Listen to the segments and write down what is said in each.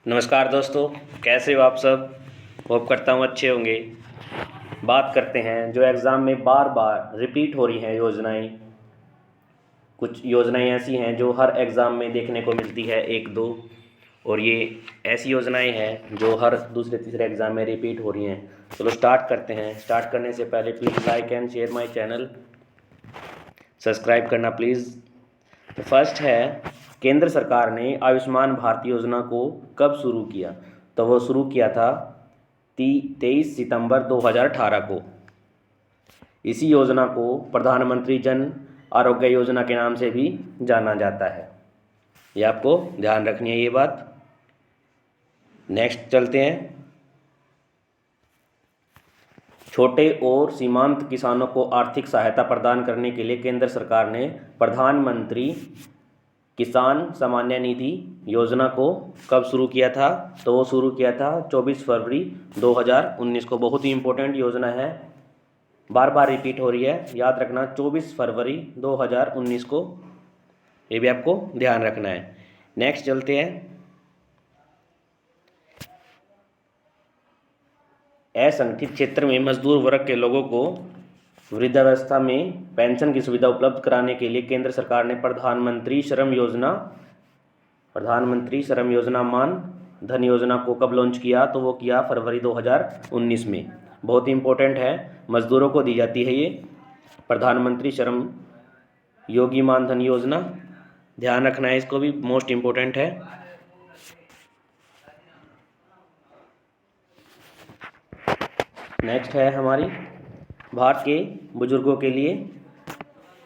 नमस्कार दोस्तों, कैसे हो आप सब। होप करता हूँ अच्छे होंगे। बात करते हैं जो एग्ज़ाम में बार बार रिपीट हो रही हैं योजनाएं। कुछ योजनाएं ऐसी हैं जो हर एग्ज़ाम में देखने को मिलती है एक दो, और ये ऐसी योजनाएं हैं जो हर दूसरे तीसरे एग्ज़ाम में रिपीट हो रही हैं। चलो स्टार्ट करते हैं। स्टार्ट करने से पहले please like and share my channel, subscribe करना प्लीज़। तो फर्स्ट है, केंद्र सरकार ने आयुष्मान भारत योजना को कब शुरू किया। तो वो शुरू किया था 23 सितंबर 2018 को। इसी योजना को प्रधानमंत्री जन आरोग्य योजना के नाम से भी जाना जाता है। ये आपको ध्यान रखनी है ये बात। नेक्स्ट चलते हैं। छोटे और सीमांत किसानों को आर्थिक सहायता प्रदान करने के लिए केंद्र सरकार ने प्रधानमंत्री किसान सम्मान निधि योजना को कब शुरू किया था। तो वो शुरू किया था 24 फरवरी 2019 को। बहुत ही इम्पोर्टेंट योजना है, बार बार रिपीट हो रही है, याद रखना 24 फरवरी 2019 को। ये भी आपको ध्यान रखना है। नेक्स्ट चलते हैं। असंगठित क्षेत्र में मजदूर वर्ग के लोगों को वृद्धावस्था में पेंशन की सुविधा उपलब्ध कराने के लिए केंद्र सरकार ने प्रधानमंत्री श्रम योजना मान धन योजना को कब लॉन्च किया। तो वो किया फरवरी 2019 में। बहुत ही इम्पोर्टेंट है, मज़दूरों को दी जाती है ये प्रधानमंत्री श्रम योगी मान धन योजना। ध्यान रखना है, इसको भी मोस्ट इम्पोर्टेंट है। नेक्स्ट है हमारी, भारत के बुजुर्गों के लिए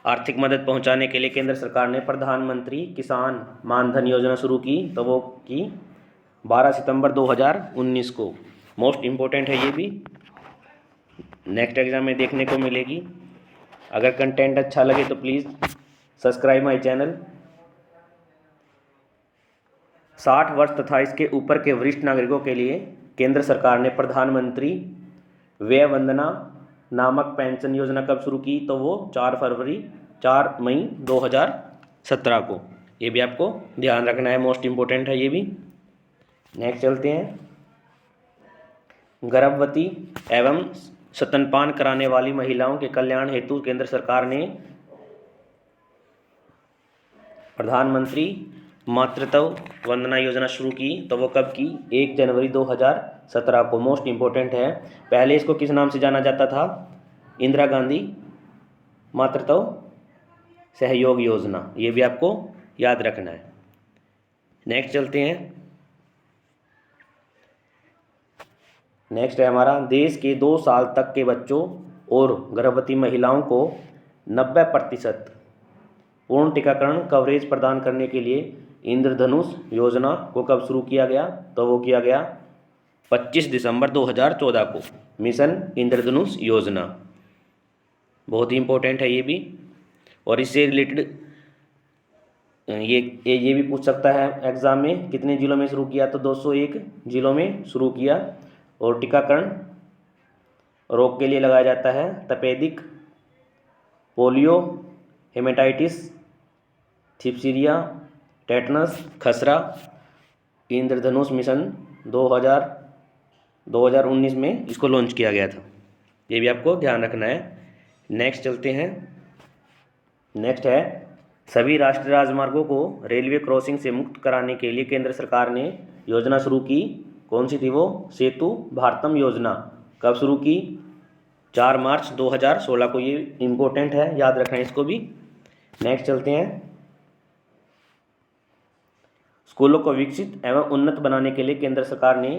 आर्थिक मदद पहुंचाने के लिए केंद्र सरकार ने प्रधानमंत्री किसान मान धन योजना शुरू की। तो वो की 12 सितंबर 2019 को। मोस्ट इम्पोर्टेंट है ये भी, नेक्स्ट एग्जाम में देखने को मिलेगी। अगर कंटेंट अच्छा लगे तो प्लीज़ सब्सक्राइब माय चैनल। 60 वर्ष तथा इसके ऊपर के वरिष्ठ नागरिकों के लिए केंद्र सरकार ने प्रधानमंत्री व्यय वंदना नामक पेंशन योजना कब शुरू की। तो वो 4 मई 2017 को। ये भी आपको ध्यान रखना है, मोस्ट इम्पोर्टेंट है ये भी। नेक्स्ट चलते हैं। गर्भवती एवं स्तनपान कराने वाली महिलाओं के कल्याण हेतु केंद्र सरकार ने प्रधानमंत्री मातृत्व वंदना योजना शुरू की। तो वो कब की, 1 जनवरी 2017 को। मोस्ट इम्पोर्टेंट है। पहले इसको किस नाम से जाना जाता था, इंदिरा गांधी मातृत्व सहयोग योजना। ये भी आपको याद रखना है। नेक्स्ट चलते हैं। नेक्स्ट है हमारा, देश के 2 साल तक के बच्चों और गर्भवती महिलाओं को 90% पूर्ण टीकाकरण कवरेज प्रदान करने के लिए इंद्रधनुष योजना को कब शुरू किया गया। तो वो किया गया 25 दिसंबर 2014 को। मिशन इंद्रधनुष योजना बहुत ही इम्पोर्टेंट है ये भी। और इससे रिलेटेड ये भी पूछ सकता है एग्ज़ाम में, कितने जिलों में शुरू किया। तो 201 जिलों में शुरू किया। और टीकाकरण रोग के लिए लगाया जाता है तपेदिक, पोलियो, हेमेटाइटिस, थिप्सीरिया, टेटनस, खसरा। इंद्रधनुष मिशन 2019 में इसको लॉन्च किया गया था। ये भी आपको ध्यान रखना है। नेक्स्ट चलते हैं। नेक्स्ट है, सभी राष्ट्रीय राजमार्गों को रेलवे क्रॉसिंग से मुक्त कराने के लिए केंद्र सरकार ने योजना शुरू की। कौन सी थी वो, सेतु भारतम योजना। कब शुरू की, 4 मार्च 2016 को। ये इम्पोर्टेंट है, याद रखना है इसको भी। नेक्स्ट चलते हैं। स्कूलों को विकसित एवं उन्नत बनाने के लिए केंद्र सरकार ने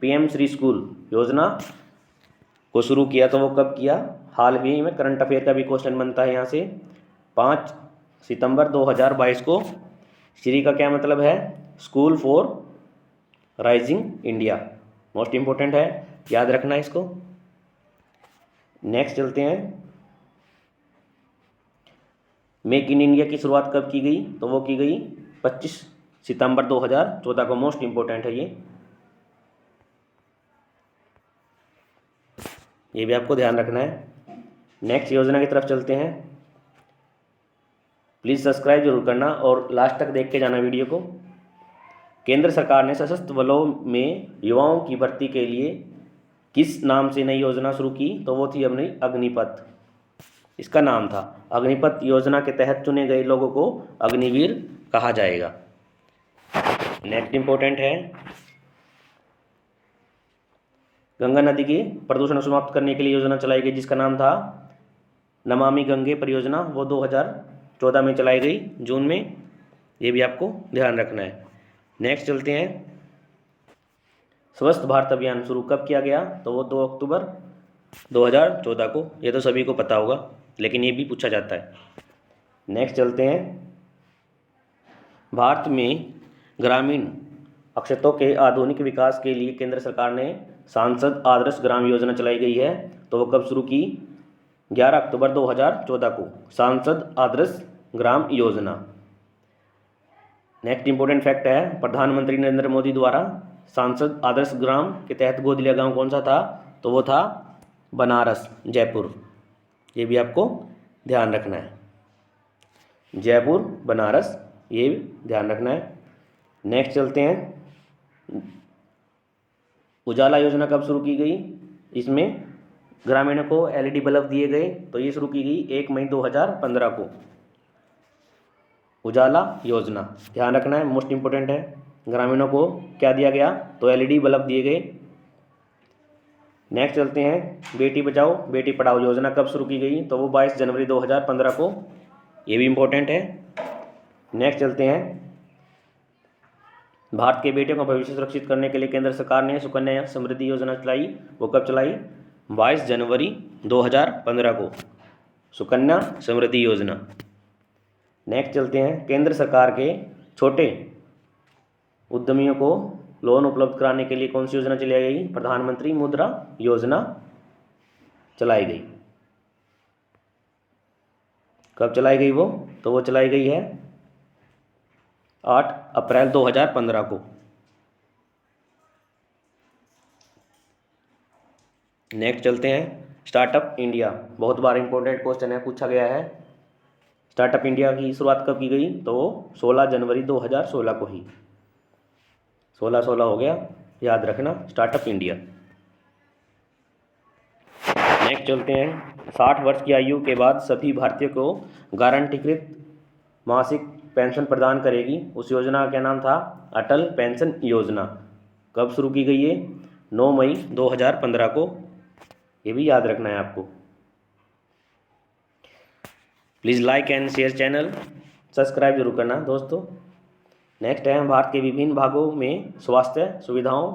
पीएम श्री स्कूल योजना को शुरू किया। तो वो कब किया, हाल ही में। करंट अफेयर का भी क्वेश्चन बनता है यहाँ से। 5 सितंबर 2022 को। श्री का क्या मतलब है, school for rising India. Most important है, याद रखना इसको। नेक्स्ट चलते हैं। मेक इन इंडिया की शुरुआत कब की गई। तो वो की गई 25 सितंबर 2014 को। मोस्ट इम्पोर्टेंट है ये भी आपको ध्यान रखना है। नेक्स्ट योजना की तरफ चलते हैं। प्लीज़ सब्सक्राइब जरूर करना और लास्ट तक देख के जाना वीडियो को। केंद्र सरकार ने सशस्त्र बलों में युवाओं की भर्ती के लिए किस नाम से नई योजना शुरू की? तो वो थी अपनी अग्निपथ, इसका नाम था। अग्निपथ योजना के तहत चुने गए लोगों को अग्निवीर कहा जाएगा। नेक्स्ट इंपॉर्टेंट है, गंगा नदी के प्रदूषण को समाप्त करने के लिए योजना चलाई गई जिसका नाम था नमामि गंगे परियोजना। वो 2014 में चलाई गई, जून में। ये भी आपको ध्यान रखना है। नेक्स्ट चलते हैं, स्वच्छ भारत अभियान शुरू कब किया गया? तो वो 2 अक्टूबर 2014 को। ये तो सभी को पता होगा, लेकिन ये भी पूछा जाता है। नेक्स्ट चलते हैं, भारत में ग्रामीण अक्षतों के आधुनिक विकास के लिए केंद्र सरकार ने सांसद आदर्श ग्राम योजना चलाई गई है। तो वो कब शुरू की? 11 अक्टूबर 2014 को, सांसद Adarsh Gram Yojana. Next important fact है, प्रधानमंत्री नरेंद्र मोदी द्वारा सांसद आदर्श ग्राम के तहत गोद लिया गाँव कौन सा था? तो वो था बनारस, जयपुर। ये भी आपको ध्यान रखना है, जयपुर, बनारस, ये ध्यान रखना है। नेक्स्ट चलते हैं, उजाला योजना कब शुरू की गई? इसमें ग्रामीणों को एलईडी बल्ब दिए गए। तो ये शुरू की गई 1 मई 2015 को, उजाला योजना। ध्यान रखना है, मोस्ट इंपोर्टेंट है। ग्रामीणों को क्या दिया गया? तो एलईडी बल्ब दिए गए। नेक्स्ट चलते हैं, बेटी बचाओ बेटी पढ़ाओ योजना कब शुरू की गई? तो वो 22 जनवरी 2015 को। ये भी इम्पोर्टेंट है। नेक्स्ट चलते हैं, भारत के बेटियों का भविष्य सुरक्षित करने के लिए केंद्र सरकार ने सुकन्या समृद्धि योजना चलाई। वो कब चलाई? 22 जनवरी 2015 को, सुकन्या समृद्धि योजना। नेक्स्ट चलते हैं, केंद्र सरकार के छोटे उद्यमियों को लोन उपलब्ध कराने के लिए कौन सी योजना चलाई गई? प्रधानमंत्री मुद्रा योजना चलाई गई। कब चलाई गई वो? तो वो चलाई गई है 8 अप्रैल 2015 को। नेक्स्ट चलते हैं, स्टार्टअप इंडिया। बहुत बार इंपॉर्टेंट क्वेश्चन है, पूछा गया है। स्टार्टअप इंडिया की शुरुआत कब की गई? तो 16 जनवरी 2016 को ही। 16 हो गया, याद रखना, स्टार्टअप इंडिया। नेक्स्ट चलते हैं, 60 वर्ष की आयु के बाद सभी भारतीयों को गारंटीकृत मासिक पेंशन प्रदान करेगी उस योजना का क्या नाम था? अटल पेंशन योजना। कब शुरू की गई है? 9 मई 2015 को। ये भी याद रखना है आपको। Please like and share channel, subscribe जरूर करना दोस्तों। नेक्स्ट है, भारत के विभिन्न भागों में स्वास्थ्य सुविधाओं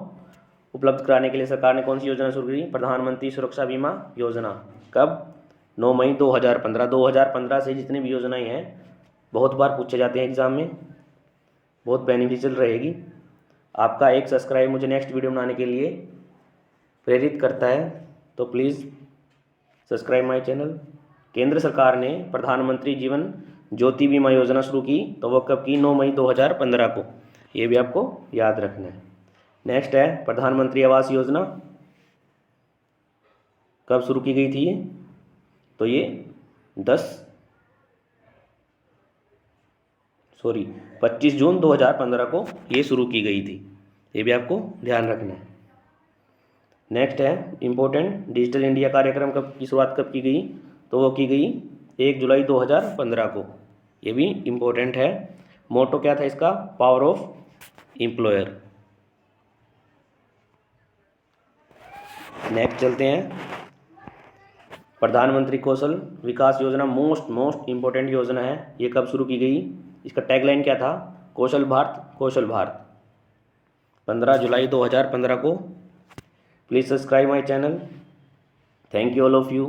उपलब्ध कराने के लिए सरकार ने कौन सी योजना शुरू की? प्रधानमंत्री सुरक्षा बीमा योजना। कब? 9 मई 2015। 2015 से जितनी भी योजनाएं हैं बहुत बार पूछे जाते हैं एग्ज़ाम में, बहुत बेनिफिशियल रहेगी। आपका एक सब्सक्राइब मुझे नेक्स्ट वीडियो बनाने के लिए प्रेरित करता है, तो प्लीज़ सब्सक्राइब माय चैनल। केंद्र सरकार ने प्रधानमंत्री जीवन ज्योति बीमा योजना शुरू की। तो वो कब की? 9 मई 2015 को। ये भी आपको याद रखना है। नेक्स्ट है, प्रधानमंत्री आवास योजना। कब शुरू की गई थी ये? तो ये 25 जून 2015 को ये शुरू की गई थी। ये भी आपको ध्यान रखना है। नेक्स्ट है इम्पोर्टेंट, डिजिटल इंडिया कार्यक्रम की शुरुआत कब की गई? तो वो की गई 1 जुलाई 2015 को। ये भी इम्पोर्टेंट है। मोटो क्या था इसका? Power of employer. नेक्स्ट चलते हैं, प्रधानमंत्री कौशल विकास योजना मोस्ट इम्पोर्टेंट योजना है। ये कब शुरू की गई? इसका टैगलाइन क्या था? कौशल भारत। 15 जुलाई 2015 को। Please subscribe my channel. Thank you all of you.